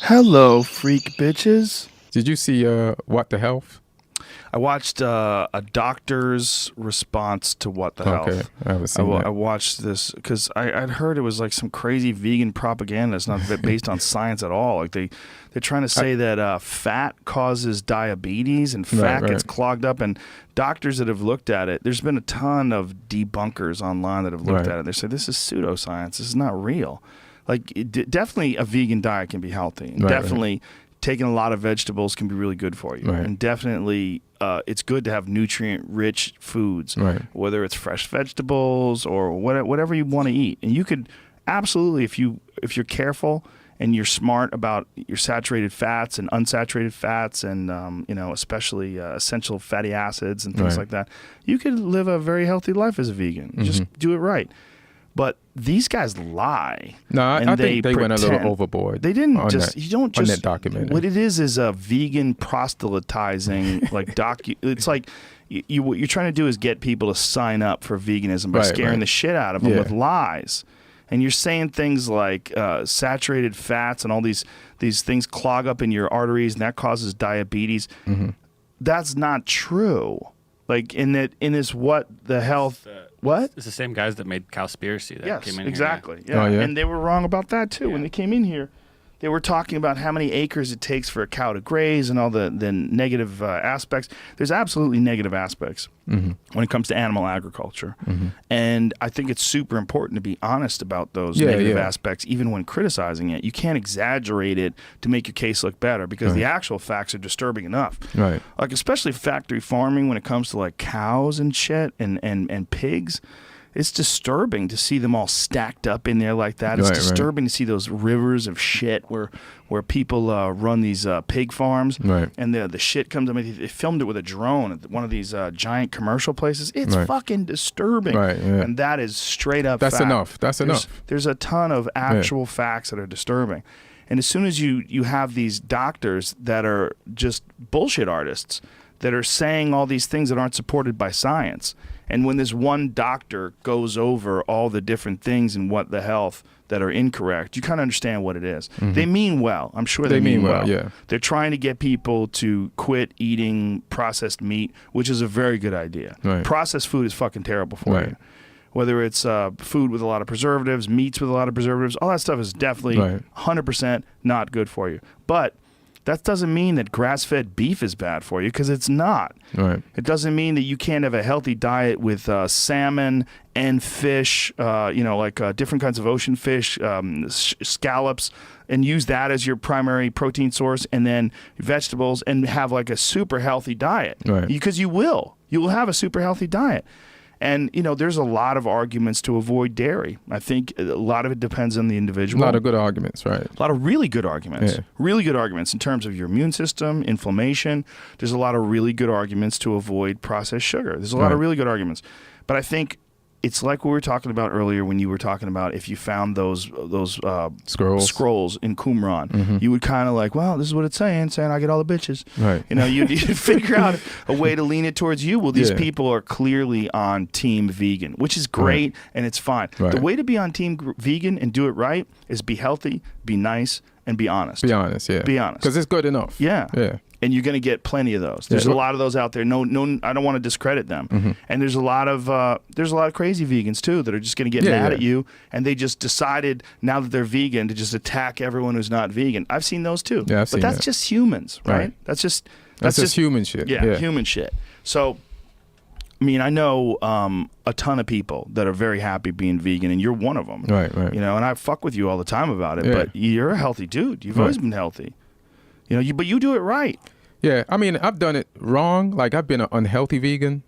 Hello, freak bitches. Did you see What the Health? I watched a doctor's response to What the Okay, Health. I haven't seen that. I watched this because I'd heard it was like some crazy vegan propaganda. It's not based on science at all. Like they're trying to say that fat causes diabetes and fat gets clogged up. And doctors that have looked at it, there's been a ton of debunkers online that have looked at it. They say this is pseudoscience. This is not real. Like definitely a vegan diet can be healthy. And definitely taking a lot of vegetables can be really good for you. And definitely it's good to have nutrient-rich foods, whether it's fresh vegetables or whatever you want to eat. And you could absolutely, if you're careful and you're smart about your saturated fats and unsaturated fats and especially essential fatty acids and things like that, you could live a very healthy life as a vegan. Just do it right. But these guys lie. No, I think they went a little overboard. They didn't just. You don't just. On that documentary. What it is a vegan proselytizing It's like what you're trying to do is get people to sign up for veganism by scaring the shit out of them with lies. And you're saying things like saturated fats and all these things clog up in your arteries and that causes diabetes. That's not true. Like in this What the Health. What? It's the same guys that made Cowspiracy that came in exactly. here. Yeah. And they were wrong about that too. When they came in here, they were talking about how many acres it takes for a cow to graze and all the negative aspects. There's absolutely negative aspects when it comes to animal agriculture. And I think it's super important to be honest about those negative aspects, even when criticizing it. You can't exaggerate it to make your case look better because the actual facts are disturbing enough. Like especially factory farming when it comes to like cows and shit and pigs. It's disturbing to see them all stacked up in there like that. It's disturbing to see those rivers of shit where people run these pig farms and the shit comes. I mean, they filmed it with a drone at one of these giant commercial places. It's fucking disturbing. And that is straight up That's fact. enough. That's enough. There's a ton of actual facts that are disturbing. And as soon as you have these doctors that are just bullshit artists that are saying all these things that aren't supported by science, and when this one doctor goes over all the different things in What the Health that are incorrect, you kind of understand what it is. They mean well. I'm sure they mean well. They're trying to get people to quit eating processed meat, which is a very good idea. Processed food is fucking terrible for you. Whether it's food with a lot of preservatives, meats with a lot of preservatives, all that stuff is definitely 100% not good for you. But that doesn't mean that grass-fed beef is bad for you, because it's not. It doesn't mean that you can't have a healthy diet with salmon and fish, different kinds of ocean fish, scallops, and use that as your primary protein source, and then vegetables, and have like a super healthy diet. Because you will have a super healthy diet. And, there's a lot of arguments to avoid dairy. I think a lot of it depends on the individual. A lot of good arguments, A lot of really good arguments. Really good arguments in terms of your immune system, inflammation. There's a lot of really good arguments to avoid processed sugar. There's a lot of really good arguments. But I think it's like what we were talking about earlier when you were talking about if you found those scrolls in Qumran, you would kind of like, well, this is what it's saying I get all the bitches. You'd figure out a way to lean it towards you. Well, these people are clearly on team vegan, which is great and it's fine. The way to be on team vegan and do it right is be healthy, be nice, and be honest. Be honest. Because it's good enough. And you're going to get plenty of those. There's a lot of those out there. No, I don't want to discredit them. And there's a lot of crazy vegans too that are just going to get mad at you, and they just decided now that they're vegan to just attack everyone who's not vegan. I've seen those too. But that's just humans, right? That's just human shit. Human shit. So, I mean, I know a ton of people that are very happy being vegan, and you're one of them. And I fuck with you all the time about it. But you're a healthy dude. You've always been healthy. But you do it right. Yeah, I mean, I've done it wrong. Like, I've been an unhealthy vegan.